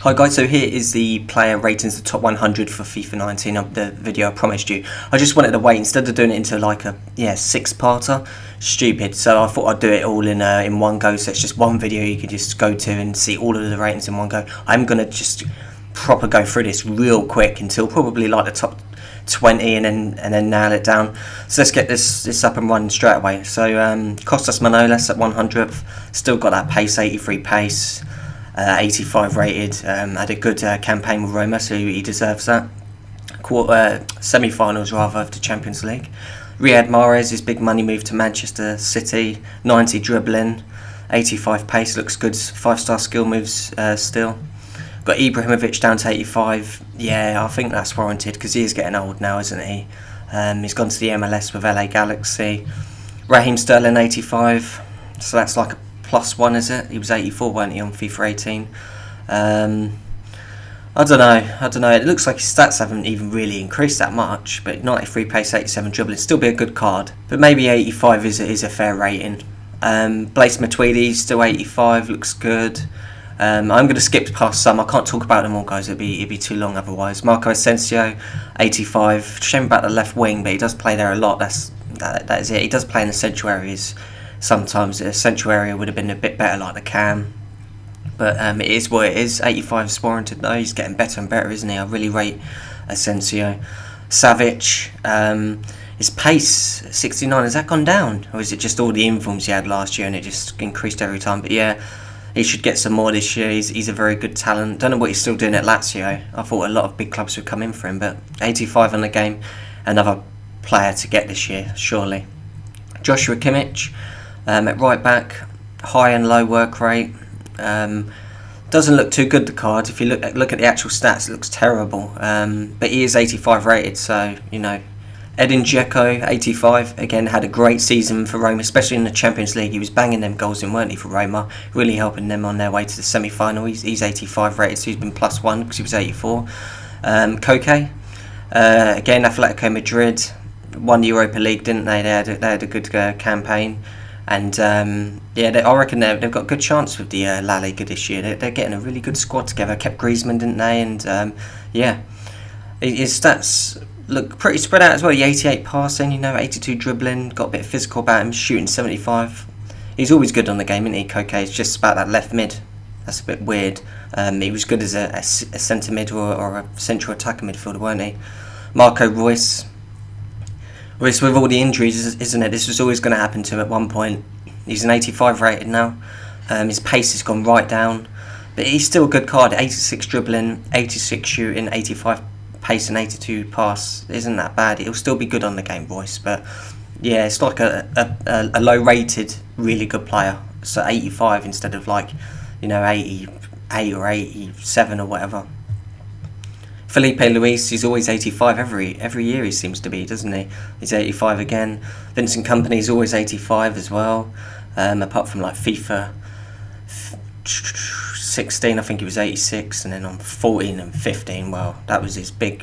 Hi guys, so here is the player ratings, the top 100 for FIFA 19 of the video I promised you. I just wanted to wait, instead of doing it into like a six-parter, stupid, so I thought I'd do it all in one go, so it's just one video you can just go to and see all of the ratings in one go. I'm going to just proper go through this real quick until probably like the top 20 and then nail it down. So let's get this up and running straight away. So Costas Manolas at 100th, still got that pace, 83 pace. 85 rated, had a good campaign with Roma, so he deserves that. Semi-finals rather of the Champions League. Riyad Mahrez, his big money move to Manchester City, 90 dribbling, 85 pace, looks good, 5-star skill moves still. Got Ibrahimovic down to 85, yeah, I think that's warranted because he is getting old now, isn't he? He's gone to the MLS with LA Galaxy. Raheem Sterling 85, so that's like a +1, is it? He was 84, weren't he, on FIFA 18? I don't know. It looks like his stats haven't even really increased that much, but 93 pace, 87 dribbling, still be a good card. But maybe 85 is a fair rating. Blaise Matuidi, still 85, looks good. I'm going to skip past some. I can't talk about them all, guys. It'd be too long otherwise. Marco Asensio, 85. Shame about the left wing, but he does play there a lot. That is it. He does play in the central areas. Sometimes a central area would have been a bit better, like the cam, but it is what it is. 85 is warranted though. He's getting better and better, isn't he? I really rate Asensio. Savic, his pace 69, has that gone down, or is it just all the informs he had last year and it just increased every time? But yeah, he should get some more this year. He's a very good talent. Don't know what he's still doing at Lazio. I thought a lot of big clubs would come in for him, but 85 on the game, another player to get this year, surely. Joshua Kimmich. At right back, high and low work rate. Doesn't look too good, the card. If you look at the actual stats, it looks terrible. But he is 85 rated, so you know. Edin Dzeko, 85, again had a great season for Roma, especially in the Champions League. He was banging them goals in, weren't he, for Roma, really helping them on their way to the semi-final. He's 85 rated, so he's been +1 because he was 84. Koke, again Atletico Madrid, won the Europa League, didn't they? They had a good campaign. And I reckon they've got a good chance with the La Liga this year. They're getting a really good squad together. Kept Griezmann, didn't they? And his stats look pretty spread out as well. He 88 passing, 82 dribbling. Got a bit of physical about him. Shooting 75. He's always good on the game, isn't he? Koke, it's just about that left mid. That's a bit weird. He was good as a centre mid or a central attacker midfielder, weren't he? Marco Reus. With all the injuries, isn't it? This was always going to happen to him at one point. He's an 85 rated now. His pace has gone right down. But he's still a good card. 86 dribbling, 86 shooting, 85 pace and 82 pass. Isn't that bad? He'll still be good on the game, boys. But yeah, it's like a low rated, really good player. So 85 instead of 88 or 87 or whatever. Felipe Luis, he's always 85 every year, he seems to be, doesn't he? He's 85 again. Vincent Kompany's always 85 as well. Apart from like FIFA 16, I think he was 86, and then on 14 and 15, well, that was his big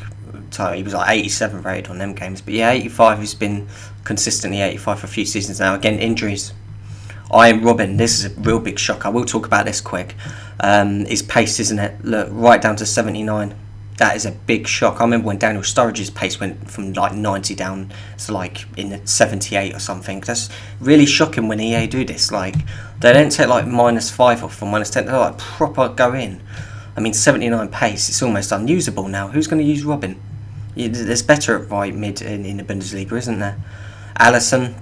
time. He was like 87 rated on them games. But yeah, 85 has been consistently 85 for a few seasons now. Again, injuries. Iron Robin, this is a real big shock. I will talk about this quick. His pace, isn't it? Look, right down to 79. That is a big shock. I remember when Daniel Sturridge's pace went from like 90 down to like in the 78 or something. That's really shocking when EA do this. Like, they don't take like -5 off or -10. They like proper go in. I mean, 79 pace, it's almost unusable now. Who's going to use Robin? There's better at right mid in the Bundesliga, isn't there? Alisson,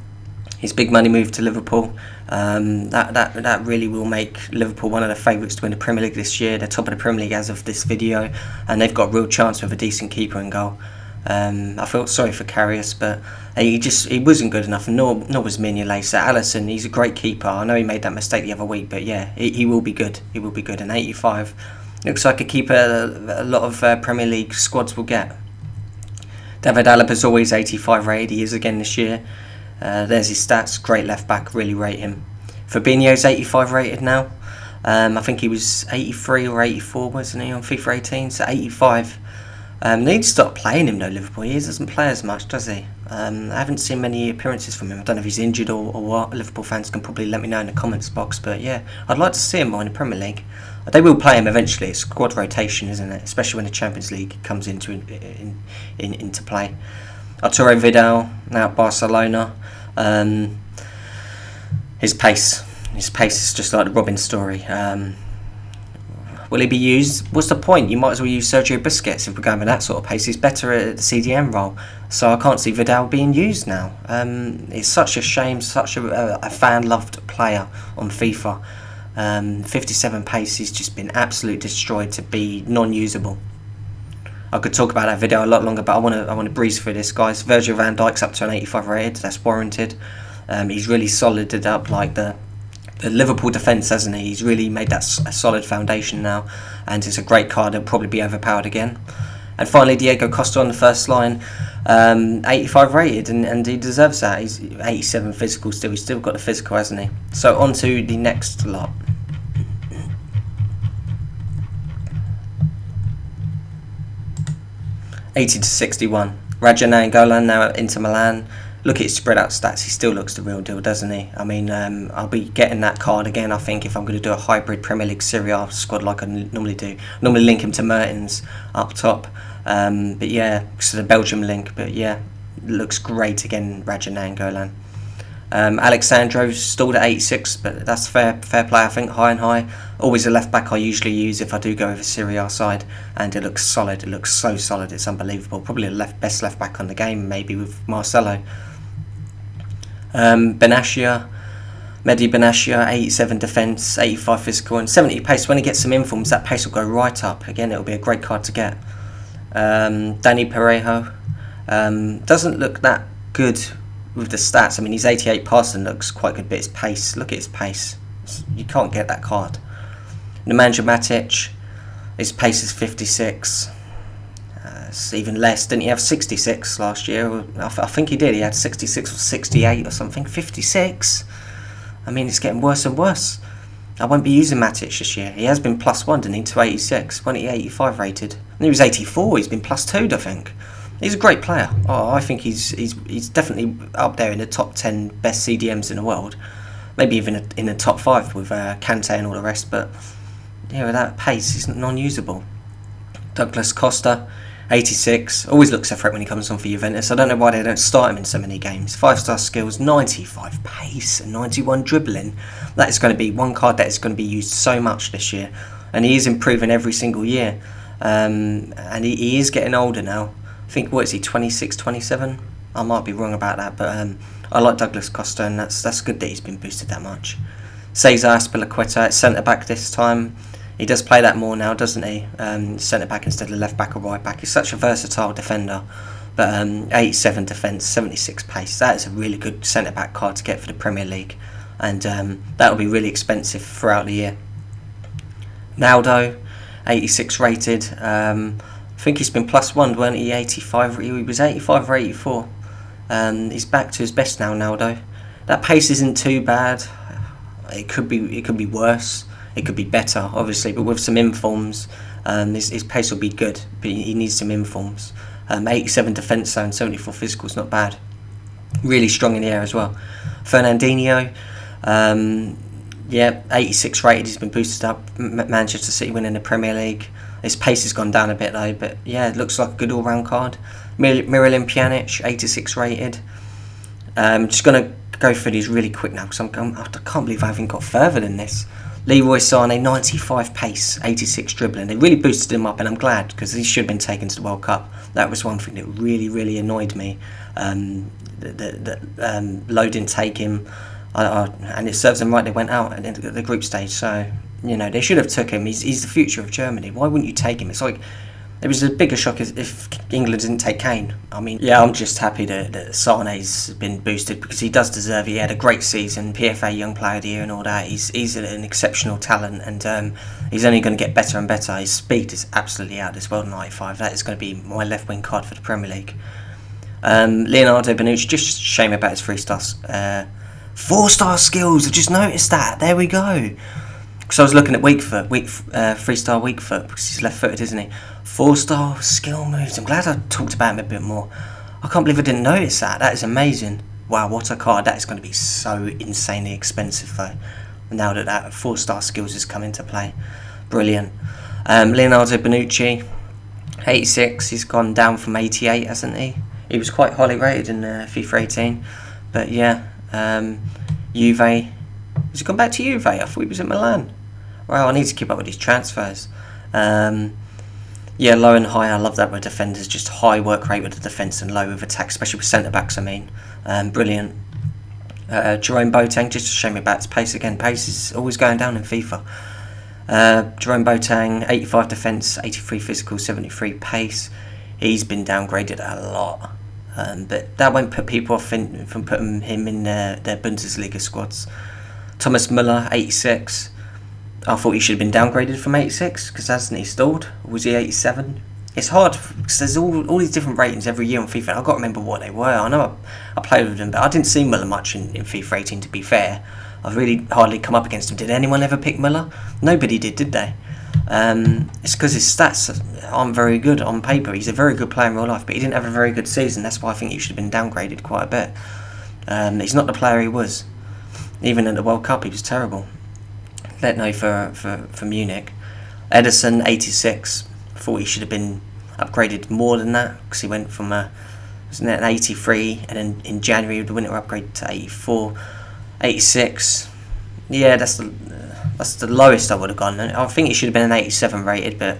his big money move to Liverpool. That really will make Liverpool one of the favourites to win the Premier League this year. They're top of the Premier League as of this video, and they've got a real chance with a decent keeper in goal. I felt sorry for Karius, but he wasn't good enough, nor was Mignolet. So Alisson, he's a great keeper. I know he made that mistake the other week, but yeah, he will be good. He will be good. And 85 looks like a keeper a lot of Premier League squads will get. David Alaba's always 85 rated. He is again this year. There's his stats. Great left back. Really rate him. Fabinho's 85 rated now. I think he was 83 or 84, wasn't he, on FIFA 18? So 85. They need to stop playing him though, Liverpool. He doesn't play as much, does he? I haven't seen many appearances from him. I don't know if he's injured or what. Liverpool fans can probably let me know in the comments box. But yeah, I'd like to see him more in the Premier League. They will play him eventually. It's squad rotation, isn't it? Especially when the Champions League comes into play. Arturo Vidal now at Barcelona. His pace is just like the Robin story. Will he be used? What's the point? You might as well use Sergio Busquets if we're going with that sort of pace. He's better at the CDM role, so I can't see Vidal being used now. It's such a shame. Such a fan-loved player on FIFA. 57 pace. He's just been absolutely destroyed to be non-usable. I could talk about that video a lot longer, but I want to breeze through this, guys. Virgil van Dijk's up to an 85 rated. That's warranted. He's really solided up like the Liverpool defence, hasn't he? He's really made that a solid foundation now, and it's a great card. It'll probably be overpowered again. And finally, Diego Costa on the first line, 85 rated, and he deserves that. He's 87 physical still. He's still got the physical, hasn't he? So on to the next lot. $80 to $61. Raja Nainggolan now at Inter Milan. Look at his spread out stats. He still looks the real deal, doesn't he? I mean, I'll be getting that card again, I think, if I'm going to do a hybrid Premier League Serie A squad like I normally do. Normally link him to Mertens up top. But yeah, it's the Belgium link. But yeah, looks great again, Raja Nainggolan. Alexandro stalled at 86, but that's fair play, I think. High and high. Always a left back I usually use if I do go over Serie A side, and it looks solid. It looks so solid. It's unbelievable. Probably the best left back on the game, maybe with Marcelo. Benassia, Mehdi Benassia, 87 defence, 85 physical, and 70 pace. When he gets some informs, that pace will go right up. Again, it'll be a great card to get. Danny Parejo doesn't look that good with the stats. I mean, he's 88 passing, looks quite good, but his pace, look at his pace. You can't get that card. Nemanja Matic, his pace is 56. It's even less. Didn't he have 66 last year? I think he did. He had 66 or 68 or something. 56. I mean, it's getting worse and worse. I won't be using Matic this year. He has been +1, didn't he, to 86. When he 85 rated. And he was 84. He's been +2'd, I think. He's a great player. Oh, I think he's definitely up there in the top 10 best CDMs in the world. Maybe even in the top 5 with Kante and all the rest. But yeah, with that pace, he's non-usable. Douglas Costa, 86. Always looks a threat when he comes on for Juventus. I don't know why they don't start him in so many games. 5-star skills, 95 pace, and 91 dribbling. That is going to be one card that is going to be used so much this year. And he is improving every single year. And he is getting older now. I think, what is he, 26, 27? I might be wrong about that, but I like Douglas Costa, and that's good that he's been boosted that much. Cesar Azpilicueta at centre-back this time. He does play that more now, doesn't he? Centre-back instead of left-back or right-back. He's such a versatile defender. But 87 defence, 76 pace. That is a really good centre-back card to get for the Premier League. And that will be really expensive throughout the year. Naldo, 86 rated. I think he's been +1, weren't he? 85. He was 85 or 84. He's back to his best now, Naldo. That pace isn't too bad. It could be worse. It could be better, obviously, but with some informs, his pace will be good. But he needs some informs. 87 defence zone, 74 physical is not bad. Really strong in the air as well. Fernandinho, 86 rated. He's been boosted up. Manchester City winning the Premier League. His pace has gone down a bit though, but yeah, it looks like a good all-round card. Miralem Pjanic, 86 rated. Just going to go through these really quick now because I can't believe I haven't got further than this. Leroy Sané, 95 pace, 86 dribbling. They really boosted him up, and I'm glad because he should have been taken to the World Cup. That was one thing that really, really annoyed me. Lowe didn't take him, and it serves them right. They went out at the group stage, so they should have took him. He's the future of Germany. Why wouldn't you take him? It's like it was a bigger shock if England didn't take Kane. I mean, yeah, I'm just happy that Sané's been boosted because he does deserve it. He had a great season, PFA Young Player of the Year and all that. He's an exceptional talent, and he's only going to get better and better. His speed is absolutely out of this world, 95. That is going to be my left wing card for the Premier League. Leonardo Bonucci, just a shame about his 3 stars. 4-star skills, I just noticed that. There we go. Because I was looking at weak 3-star weak foot, because he's left-footed, isn't he? 4-star skill moves. I'm glad I talked about him a bit more. I can't believe I didn't notice that. That is amazing. Wow, what a card. That is going to be so insanely expensive, though, now that 4-star skills has come into play. Brilliant. Leonardo Bonucci, 86. He's gone down from 88, hasn't he? He was quite highly rated in FIFA 18. But yeah, Juve. Has he gone back to Juve? I thought he was at Milan. Well, I need to keep up with these transfers. Yeah, low and high. I love that with defenders. Just high work rate with the defence and low with attack, especially with centre backs. I mean, brilliant. Jerome Boateng, just to show me about his pace again. Pace is always going down in FIFA. Jerome Boateng, 85 defence, 83 physical, 73 pace. He's been downgraded a lot, but that won't put people off from putting him in their Bundesliga squads. Thomas Müller, 86. I thought he should have been downgraded from 86 because hasn't he stalled? Or was he 87? It's hard because there's all these different ratings every year on FIFA. I've got to remember what they were. I know I played with them, but I didn't see Müller much in FIFA 18, to be fair. I've really hardly come up against him. Did anyone ever pick Müller? Nobody did they? It's because his stats aren't very good on paper. He's a very good player in real life, but he didn't have a very good season. That's why I think he should have been downgraded quite a bit. He's not the player he was. Even at the World Cup, he was terrible. Let know for Munich. Edison, 86. Thought he should have been upgraded more than that because he went from wasn't it an 83, and then in January the winter upgrade to 84, 86. Yeah, that's the lowest I would have gone. I think he should have been an 87 rated, but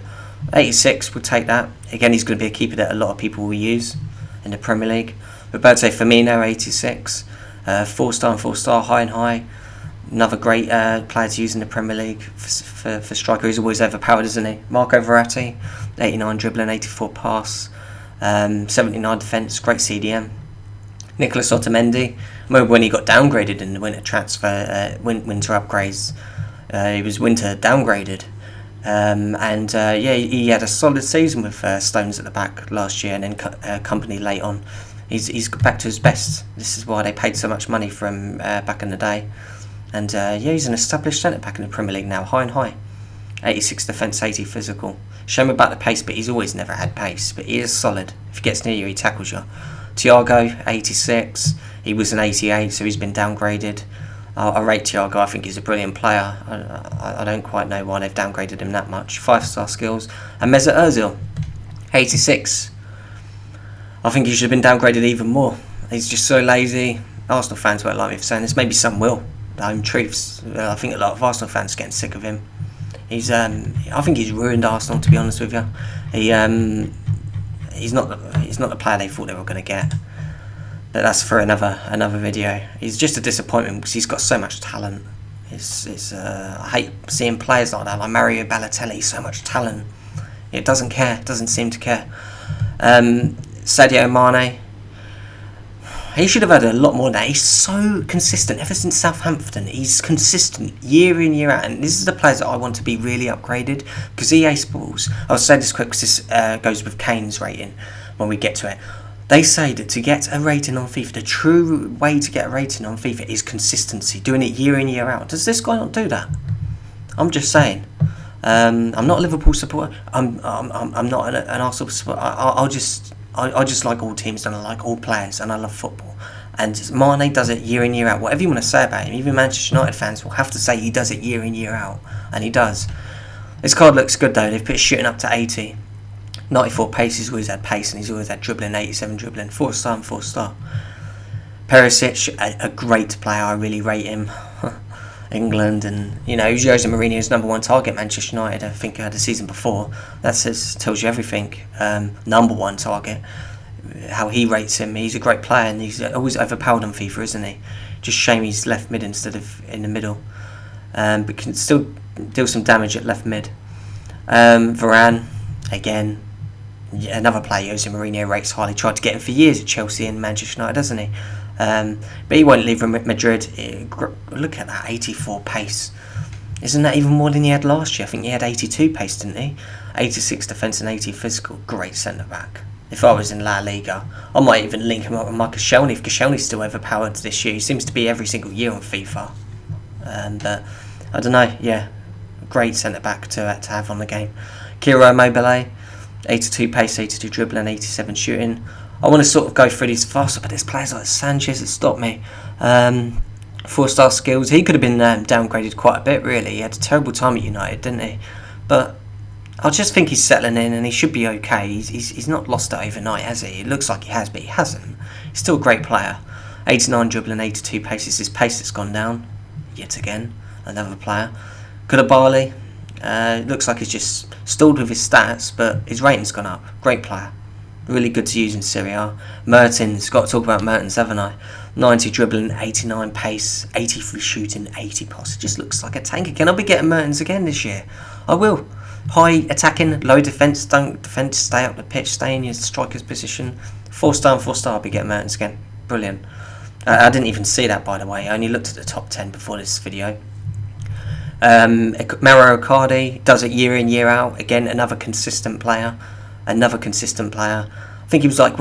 86 would take that. Again, he's going to be a keeper that a lot of people will use in the Premier League. Roberto Firmino, 86. 4-star and 4-star, high and high. Another great player to use in the Premier League for striker. He's always overpowered, isn't he? Marco Verratti, 89 dribbling, 84 pass, 79 defence, great CDM. Nicolas Otamendi, I remember when he got downgraded in the winter transfer, winter upgrades. He was winter downgraded. Yeah, he had a solid season with Stones at the back last year, and then Company late on. He's back to his best. This is why they paid so much money for him back in the day. And yeah, he's an established centre back in the Premier League now, high and high. 86 defence, 80 physical. Shame about the pace, but he's always never had pace. But he is solid. If he gets near you, he tackles you. Thiago, 86. He was an 88, so he's been downgraded. I rate Thiago. I think he's a brilliant player. I don't quite know why they've downgraded him that much. 5-star skills. And Mesut Ozil, 86. I think he should have been downgraded even more. He's just so lazy. Arsenal fans won't like me for saying this. Maybe some will. The home truths. I think a lot of Arsenal fans are getting sick of him. I think he's ruined Arsenal, to be honest with you. He's not the player they thought they were going to get. But that's for another video. He's just a disappointment because he's got so much talent. I hate seeing players like that, like Mario Balotelli. So much talent. It doesn't care. Doesn't seem to care. Sadio Mane. He should have had a lot more than that. He's so consistent. Ever since Southampton, he's consistent year in, year out. And this is the players that I want to be really upgraded. Because EA Sports, I'll say this quick because this goes with Kane's rating when we get to it. They say that to get a rating on FIFA, the true way to get a rating on FIFA is consistency. Doing it year in, year out. Does this guy not do that? I'm just saying. I'm not a Liverpool supporter. I'm not an Arsenal supporter. I just like all teams and I like all players and I love football. And Mane does it year in, year out. Whatever you want to say about him, even Manchester United fans will have to say he does it year in, year out. And he does. His card looks good though. They've put his shooting up to 80. 94 pace, he's always had pace and he's always had dribbling, 87 dribbling. 4-star and 4-star. Perisic, a great player. I really rate him. England, and Jose Mourinho's number one target, Manchester United. I think the season before. That tells you everything. Number one target. How he rates him. He's a great player, and he's always overpowered on FIFA, isn't he? Just shame he's left mid instead of in the middle. But can still deal some damage at left mid. Varane, again, another player Jose Mourinho rates highly. Tried to get him for years at Chelsea and Manchester United, doesn't he? But he won't leave Madrid. Look at that 84 pace. Isn't that even more than he had last year? I think he had 82 pace, didn't he? 86 defence and 80 physical. Great centre back. If I was in La Liga, I might even link him up with Marcus Koscielny. If Koscielny's still overpowered this year, he seems to be every single year on FIFA. But I don't know. Yeah, great centre back to have on the game. Kiro Immobile, 82 pace, 82 dribbling, 87 shooting. I want to sort of go through these faster, but there's players like Sanchez that stop me. 4-star skills. He could have been downgraded quite a bit, really. He had a terrible time at United, didn't he? But I just think he's settling in and he should be okay. He's not lost it overnight, has he? It looks like he has, but he hasn't. He's still a great player. 89 dribbling, 82 pace. It's his pace that's gone down. Yet again, another player. Koulibaly. Looks like he's just stalled with his stats, but his rating's gone up. Great player. Really good to use in Serie A. Mertens. Got to talk about Mertens, haven't I? 90 dribbling, 89 pace, 83 shooting, 80 pass. It just looks like a tank again. I'll be getting Mertens again this year. I will. High attacking, low defence, don't defence, stay up the pitch, stay in your striker's position. 4-star and 4-star, I'll be getting Mertens again. Brilliant. I didn't even see that, by the way. I only looked at the top 10 before this video. Mauro Icardi does it year in, year out. Again, another consistent player. I think he was like,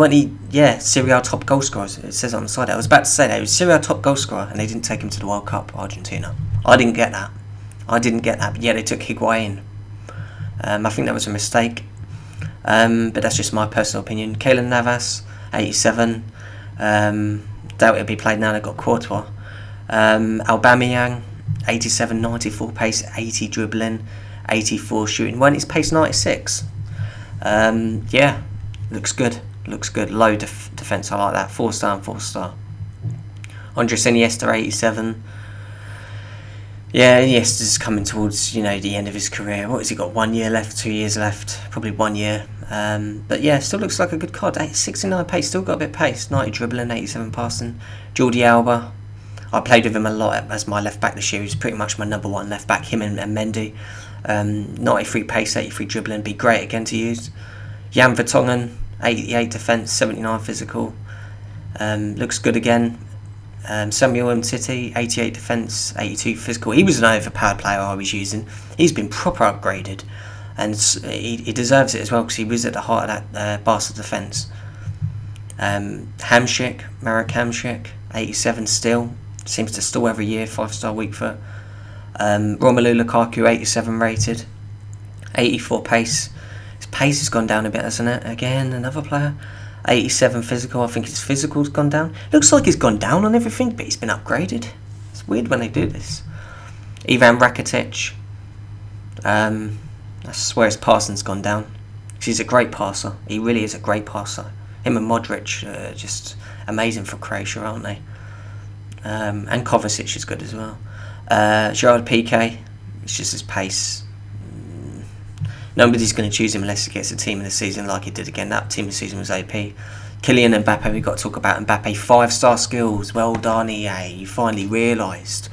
Serie A top goal scorer. It says on the side. I was about to say that. He was Serie A top goal scorer, and they didn't take him to the World Cup, Argentina. I didn't get that. But yeah, they took Higuain. I think that was a mistake. But that's just my personal opinion. Keylor Navas, 87. Doubt it'll be played now. They've got Courtois. Aubameyang, 87, 94 pace, 80 dribbling, 84 shooting. When it's pace 96. Looks good. Low defence. I like that. 4-star and 4-star. Andres Iniesta, 87. Yeah, Iniesta's coming towards the end of his career. What has he got? 1 year left, 2 years left, probably 1 year. But yeah, still looks like a good card. 69 pace, still got a bit of pace. 90 dribbling, 87 passing. Jordi Alba. I played with him a lot as my left back this year. He's pretty much my number one left back. Him and Mendy. 93 pace, 83 dribbling. Be great again to use. Jan Vertonghen, 88 defence, 79 physical. Looks good again. Samuel Umtiti, 88 defence, 82 physical. He was an overpowered player I was using. He's been proper upgraded, and he deserves it as well because he was at the heart of that Barca defence. Hamšík, Marek Hamšík, 87 still. Seems to stall every year, 5-star weak foot. Romelu Lukaku, 87 rated, 84 pace. His pace has gone down a bit, hasn't it? Again, another player. 87 physical. I think his physical's gone down. Looks like he's gone down on everything, but he's been upgraded. It's weird when they do this. Ivan Rakitic. I swear his passing's gone down. He's a great passer. He really is a great passer. Him and Modric are just amazing for Croatia, aren't they? And Kovacic is good as well. Gerard Piqué. It's just his pace. Nobody's going to choose him unless he gets a team of the season like he did again. That team of the season was AP. Kylian Mbappe, we've got to talk about Mbappe. 5-star skills. Well done, EA. You finally realised.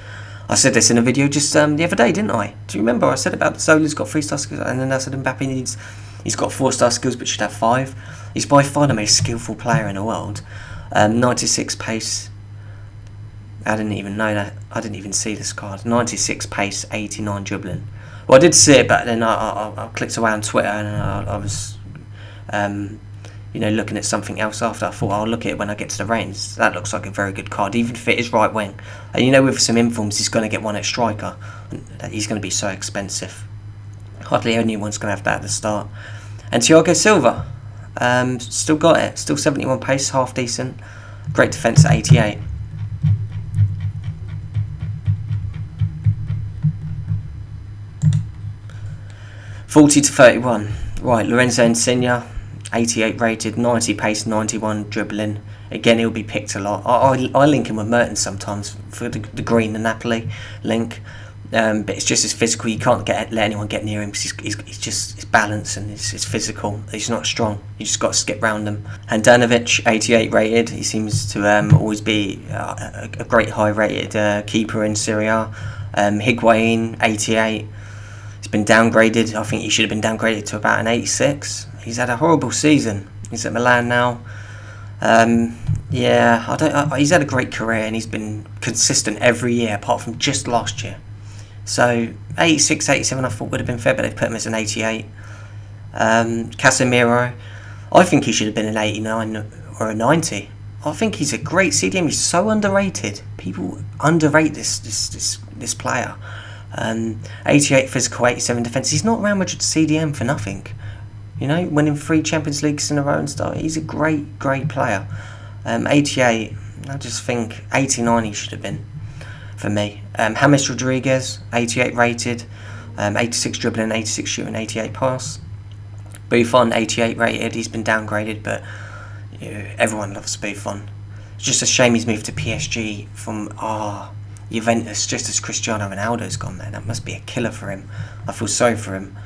I said this in a video just the other day, didn't I? Do you remember? I said about Zola's got 3-star skills, and then I said Mbappe he's got 4-star skills but should have 5. He's by far the most skillful player in the world. 96 pace. I didn't even know that. I didn't even see this card. 96 pace, 89 dribbling. Well, I did see it, but then I clicked away on Twitter and I was, looking at something else after. I thought I'll look at it when I get to the ratings. That looks like a very good card, even if it is right wing. And with some informs, he's going to get one at striker. He's going to be so expensive. Hardly anyone's going to have that at the start. And Thiago Silva, still got it. Still 71 pace, half decent. Great defence at 88. $40 to $31. Right, Lorenzo Insigne, 88 rated, 90 pace, 91 dribbling. Again, he'll be picked a lot. I link him with Mertens sometimes for the green, the Napoli link. But it's just his physical. You can't let anyone get near him because he's just his balance and his physical. He's not strong. You just got to skip round him. Handanovic, 88 rated. He seems to always be a great high rated keeper in Serie A. Higuain, 88. He's been downgraded. I think he should have been downgraded to about an 86. He's had a horrible season. He's at Milan now. He's had a great career and he's been consistent every year apart from just last year. So 86, 87 I thought would have been fair, but they've put him as an 88. Casemiro, I think he should have been an 89 or a 90. I think he's a great CDM. He's so underrated. People underrate this player. 88 physical, 87 defence. He's not Real Madrid CDM for nothing. You know, winning 3 Champions Leagues in a row and stuff. He's a great player. 88, I just think 89 he should have been for me. James Rodriguez, 88 rated, 86 dribbling, 86 shooting, 88 pass. Buffon, 88 rated. He's been downgraded, but everyone loves Buffon. It's just a shame he's moved to PSG from Juventus just as Cristiano Ronaldo's gone there. That must be a killer for him. I feel sorry for him.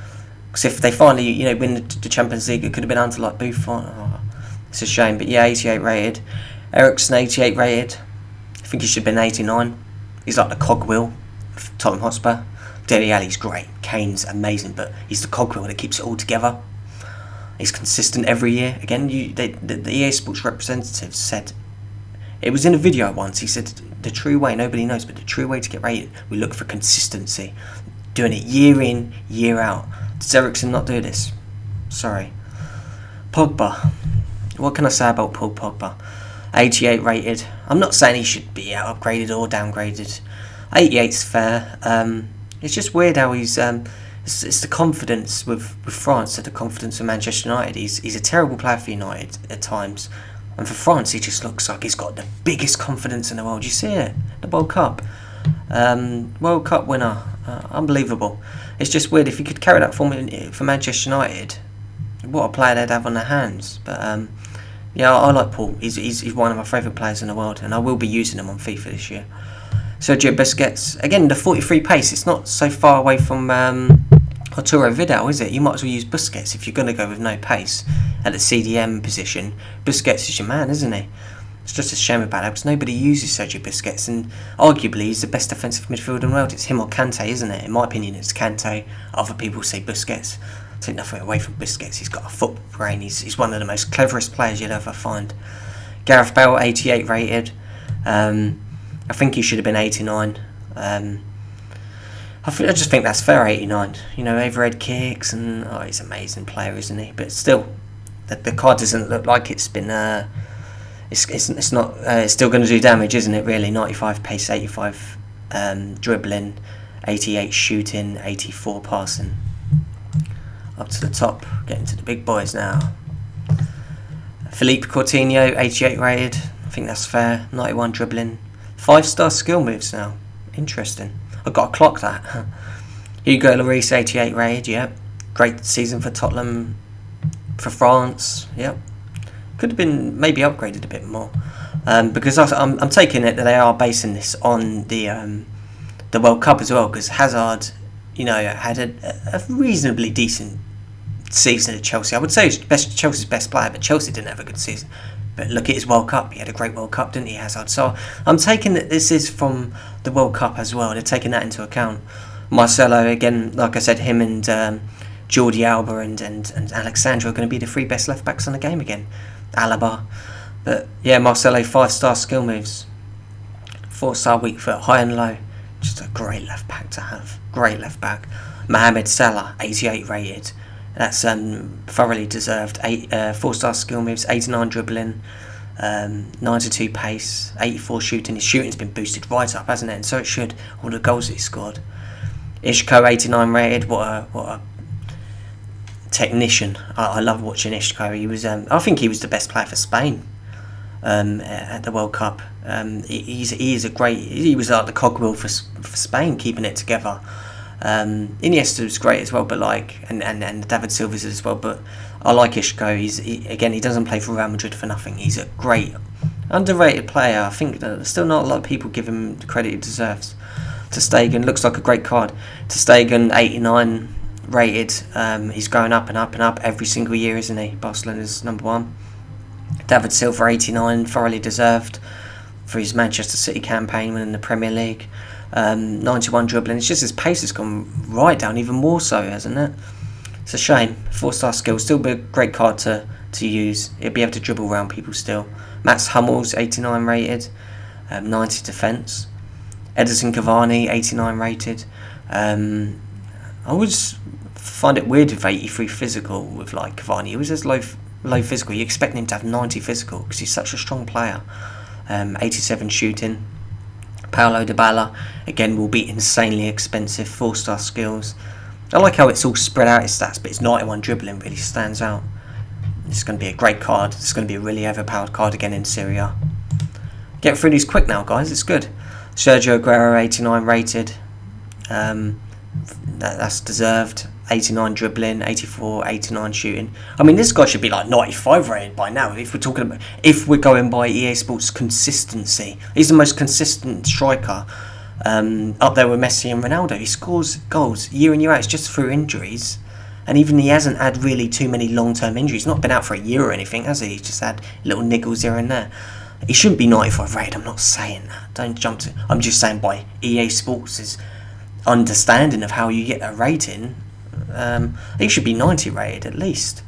Because if they finally, win the Champions League, it could have been under like Buffon. It's a shame. But yeah, 88 rated. Eriksen, 88 rated. I think he should have been 89. He's like the cogwheel of Tottenham Hotspur. Dele Alli's great. Kane's amazing, but he's the cogwheel that keeps it all together. He's consistent every year. Again, the EA Sports representative said, it was in a video once, he said, the true way, nobody knows, but the true way to get rated, we look for consistency. Doing it year in, year out. Does Eriksen not do this? Sorry. Pogba. What can I say about Paul Pogba? 88 rated. I'm not saying he should be upgraded or downgraded. 88's fair. It's just weird how he's... It's the confidence with France and the confidence with Manchester United. He's a terrible player for United at times. And for France, he just looks like he's got the biggest confidence in the world. You see it? The World Cup. World Cup winner. Unbelievable. It's just weird. If he could carry that form for Manchester United, what a player they'd have on their hands. But I like Paul. He's one of my favourite players in the world. And I will be using him on FIFA this year. Sergio Busquets. Again, the 43 pace. It's not so far away from... Arturo Vidal, is it? You might as well use Busquets if you're going to go with no pace at the CDM position. Busquets is your man, isn't he? It's just a shame about that because nobody uses Sergio Busquets, and arguably he's the best defensive midfielder in the world. It's him or Kante, isn't it? In my opinion, it's Kante. Other people say Busquets. Take nothing away from Busquets. He's got a football brain. He's one of the most cleverest players you'll ever find. Gareth Bale, 88 rated. I think he should have been 89. I just think that's fair, 89. Overhead kicks, and he's an amazing player, isn't he? But still, the card doesn't look like it's been. It's not. It's still going to do damage, isn't it? Really, 95 pace, 85 dribbling, 88 shooting, 84 passing. Up to the top, getting to the big boys now. Philippe Coutinho, 88 rated. I think that's fair. 91 dribbling, 5-star skill moves now. Interesting. I've got to clock that. Hugo Lloris, 88 rated, yep. Great season for Tottenham, for France, yep. Could have been maybe upgraded a bit more. Because I'm taking it that they are basing this on the World Cup as well, because Hazard, had a reasonably decent season at Chelsea. I would say he's Chelsea's best player, but Chelsea didn't have a good season. But look at his World Cup. He had a great World Cup, didn't he, Hazard? So I'm taking that this is from the World Cup as well. They're taking that into account. Marcelo, again, like I said, him and Jordi Alba and Alexandra are going to be the 3 best left-backs on the game again. Alaba. But, yeah, Marcelo, 5-star skill moves. 4-star weak foot, high and low. Just a great left-back to have. Great left-back. Mohamed Salah, 88 rated. That's thoroughly deserved. 4-star skill moves, 89 dribbling, 92 pace, 84 shooting. His shooting's been boosted right up, hasn't it? And so it should. All the goals that he scored. Ishko, 89 rated. What a technician. I love watching Ishko. He was. I think he was the best player for Spain at the World Cup. He is a great. He was like the cogwheel for Spain, keeping it together. Iniesta was great as well, but and David Silva's as well, but I like Ishko. He doesn't play for Real Madrid for nothing. He's a great underrated player. I think that still not a lot of people give him the credit he deserves. Ter Stegen looks like a great card. Ter Stegen, 89 rated. He's going up and up and up every single year, isn't he? Barcelona's number 1. David Silva, 89, thoroughly deserved for his Manchester City campaign, winning the Premier League. 91 dribbling. It's just his pace has gone right down even more so, hasn't it? It's a shame. 4-star skill, still be a great card to use. He'll be able to dribble around people still. Mats Hummels, 89 rated, 90 defence. Edison Cavani, 89 rated. I always find it weird with 83 physical with Cavani. He was as low physical. You expect him to have 90 physical because he's such a strong player. 87 shooting. Paulo Dybala, again, will be insanely expensive, 4-star skills. I like how it's all spread out, his stats, but his 91 dribbling really stands out. It's going to be a great card. It's going to be a really overpowered card again in Serie A. Get through these quick now, guys. It's good. Sergio Aguero, 89 rated. That's deserved. 89 dribbling, 84, 89 shooting. I mean, this guy should be like 95 rated by now. If we're going by EA Sports consistency, he's the most consistent striker, up there with Messi and Ronaldo. He scores goals year in year out. It's just through injuries, and even he hasn't had really too many long-term injuries. He's not been out for a year or anything, has he? He's just had little niggles here and there. He shouldn't be 95 rated. I'm not saying that. Don't jump to. I'm just saying by EA Sports' understanding of how you get a rating. He should be 90 rated at least,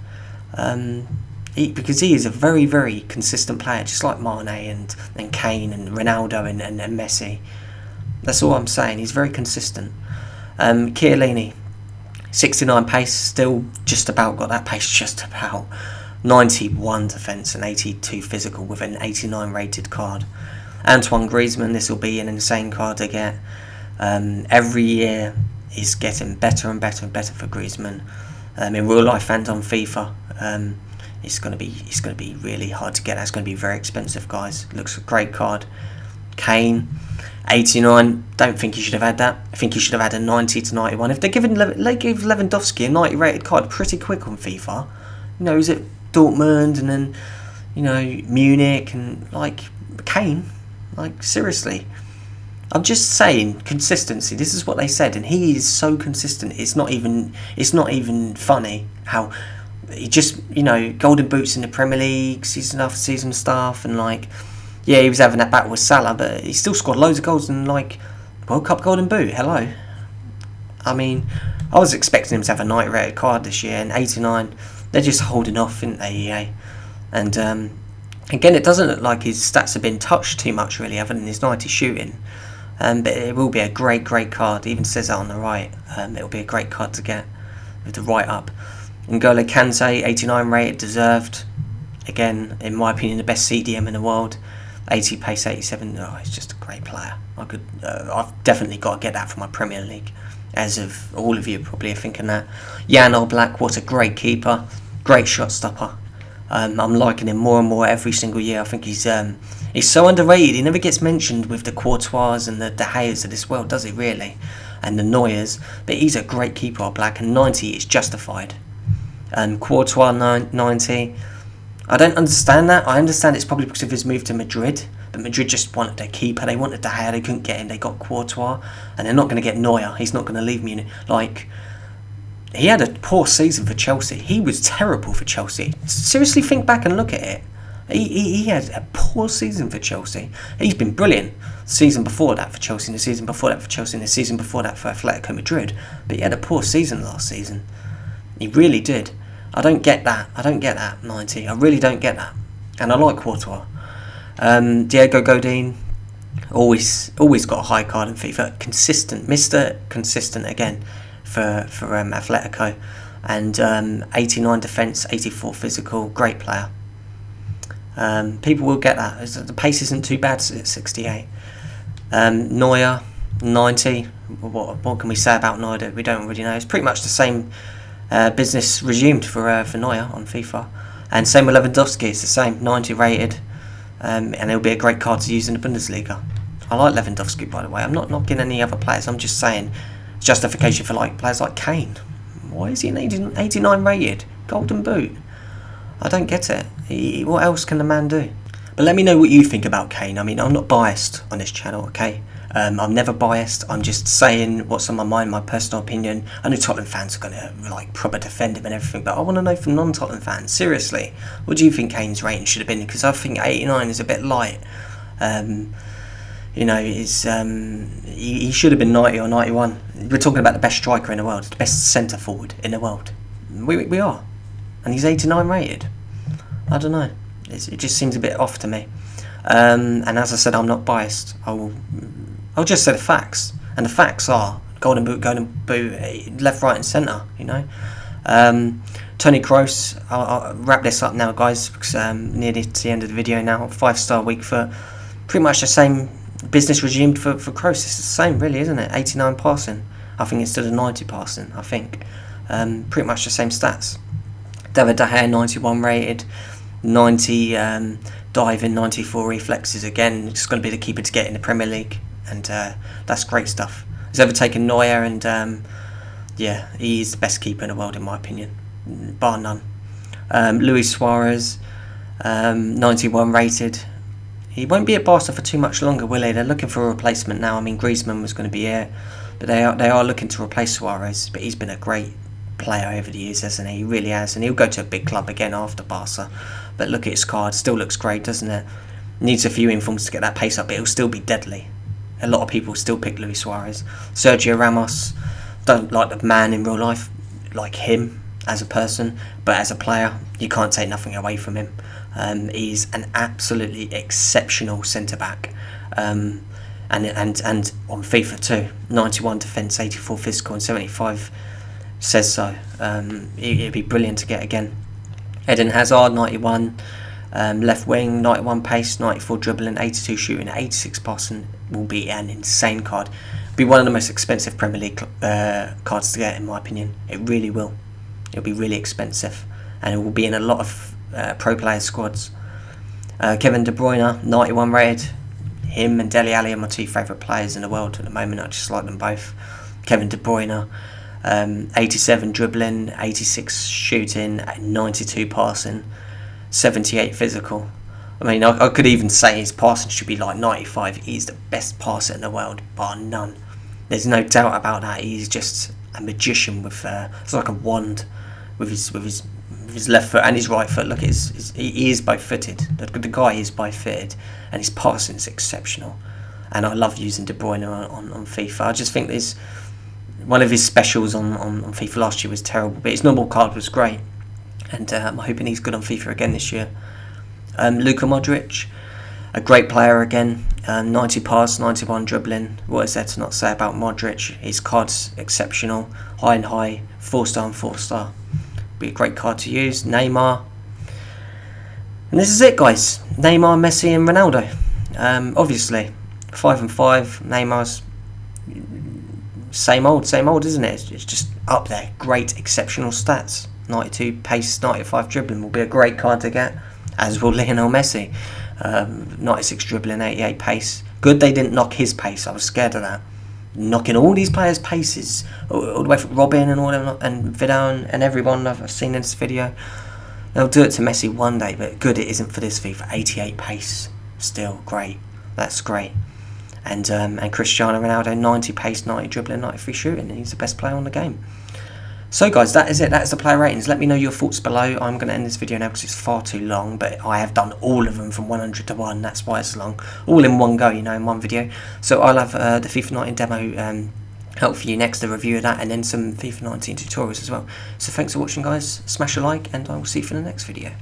because he is a very, very consistent player, just like Mane and Kane and Ronaldo and Messi. That's all I'm saying. He's very consistent. Chiellini, 69 pace, still just about got that pace, just about. 91 defence and 82 physical with an 89 rated card. Antoine Griezmann, this will be an insane card to get. Every year is getting better and better and better for Griezmann. In real life and on FIFA, it's going to be really hard to get. That's going to be very expensive, guys. Looks a great card. Kane, 89. Don't think he should have had that. I think he should have had a 90 to 91. If they gave Lewandowski a 90 rated card pretty quick on FIFA, is it Dortmund and then Munich and like Kane? Like, seriously. I'm just saying, consistency. This is what they said, and he is so consistent. It's not even funny how he just golden boots in the Premier League, season after season stuff, and he was having that battle with Salah, but he still scored loads of goals and World Cup golden boot. Hello. I mean, I was expecting him to have a 90 rated card this year, and 89. They're just holding off, aren't they, EA? And again, it doesn't look like his stats have been touched too much, really, other than his 90 shooting. But it will be a great, great card. It even says that on the right. It will be a great card to get with the right up. N'Golo Kante, 89 rated, deserved. Again, in my opinion, the best CDM in the world. 80 pace, 87. Oh, he's just a great player. I've definitely got to get that for my Premier League. As of all of you probably are thinking that. Jan Oblak, what a great keeper. Great shot stopper. I'm liking him more and more every single year. I think he's so underrated. He never gets mentioned with the Courtois and the De Geas of this world, does he really? And the Neuers. But he's a great keeper, Oblak, and 90 is justified. Courtois, 90. I don't understand that. I understand it's probably because of his move to Madrid. But Madrid just wanted their keeper. They wanted De Gea. They couldn't get him. They got Courtois. And they're not going to get Neuer. He's not going to leave Munich. He had a poor season for Chelsea. He was terrible for Chelsea. Seriously, think back and look at it. He had a poor season for Chelsea. He's been brilliant. The season before that for Chelsea, and the season before that for Chelsea, and the season before that for Atletico Madrid. But he had a poor season last season. He really did. I don't get that. 90. I really don't get that. And I like Courtois. Diego Godin, always got a high card in FIFA. Consistent, Mr. Consistent again for Atletico. And 89 defence, 84 physical. Great player. People will get that. The pace isn't too bad at 68. Neuer, 90. What can we say about Neuer? We don't really know. It's pretty much the same business resumed for Neuer on FIFA. And same with Lewandowski. It's the same, 90 rated. And it'll be a great card to use in the Bundesliga. I like Lewandowski, by the way. I'm not knocking any other players. I'm just saying justification for players like Kane. Why is he an 89 rated? Golden boot. I don't get it. What else can the man do? But let me know what you think about Kane. I mean, I'm not biased on this channel, okay? I'm never biased. I'm just saying what's on my mind, my personal opinion. I know Tottenham fans are going to proper defend him and everything, but I want to know from non-Tottenham fans, seriously, what do you think Kane's rating should have been? Because I think 89 is a bit light. He should have been 90 or 91. We're talking about the best striker in the world, the best centre forward in the world. We are, and he's 89 rated. I don't know. It just seems a bit off to me. And as I said, I'm not biased. I'll just say the facts, and the facts are golden boot, left, right, and centre. Toni Kroos. I'll wrap this up now, guys, because nearly to the end of the video now. 5-star weak foot. Pretty much the same business resumed for Kroos. It's the same, really, isn't it? 89 passing, I think, instead of 90 passing, I think. Pretty much the same stats. David De Gea, 91 rated, 90 diving, 94 reflexes. Again, it's going to be the keeper to get in the Premier League, and that's great stuff. He's overtaken Neuer, and yeah, he's the best keeper in the world, in my opinion, bar none. Luis Suarez, 91 rated. He won't be at Barca for too much longer, will he? They're looking for a replacement now. I mean, Griezmann was going to be here, but they are looking to replace Suarez. But he's been a great player over the years, hasn't he? He really has, and he'll go to a big club again after Barca. But look at his card, still looks great, doesn't it? Needs a few informs to get that pace up, but it'll still be deadly. A lot of people still pick Luis Suarez. Sergio Ramos, don't like the man in real life, like him as a person, but as a player, you can't take nothing away from him. He's an absolutely exceptional centre back, and on FIFA too. 91 defence, 84 physical, and 75 says so. It'd be brilliant to get again. Eden Hazard, 91 left wing, 91 pace, 94 dribbling, 82 shooting, 86 passing. Will be an insane card. Be one of the most expensive Premier League cards to get, in my opinion. It really will. It'll be really expensive, and it will be in a lot of pro player squads. Kevin De Bruyne, 91 rated. Him and Dele Alli are my two favourite players in the world at the moment. I just like them both. Kevin De Bruyne, 87 dribbling, 86 shooting, 92 passing, 78 physical. I mean, I could even say his passing should be like 95. He's the best passer in the world, bar none. There's no doubt about that. He's just a magician with it's like a wand with his left foot and his right foot. Look at he is both footed. The guy is both footed, and his passing is exceptional. And I love using De Bruyne on FIFA. I just think there's one of his specials on FIFA last year was terrible, but his normal card was great, and I'm hoping he's good on FIFA again this year. Luka Modric, a great player again, 90 pass, 91 dribbling. What is there to not say about Modric? His card's exceptional, high and high, 4-star and 4-star. Be a great card to use. Neymar. And this is it, guys. Neymar, Messi and Ronaldo. Obviously, 5 and 5. Neymar's same old, isn't it? It's just up there. Great, exceptional stats. 92 pace, 95 dribbling will be a great card to get, as will Lionel Messi. 96 dribbling, 88 pace. Good they didn't knock his pace. I was scared of that. Knocking all these players' paces, all the way from Robin and all them, and Vidal and everyone I've seen in this video. They'll do it to Messi one day, but good it isn't for this FIFA. 88 pace, still great. That's great. And Cristiano Ronaldo, 90 pace, 90 dribbling, 93 shooting. He's the best player on the game. So guys, that is it. That is the player ratings. Let me know your thoughts below. I'm going to end this video now because it's far too long, but I have done all of them from 100 to 1. That's why it's long. All in one go, in one video. So I'll have the FIFA 19 demo help for you next, a review of that, and then some FIFA 19 tutorials as well. So thanks for watching, guys. Smash a like, and I will see you for the next video.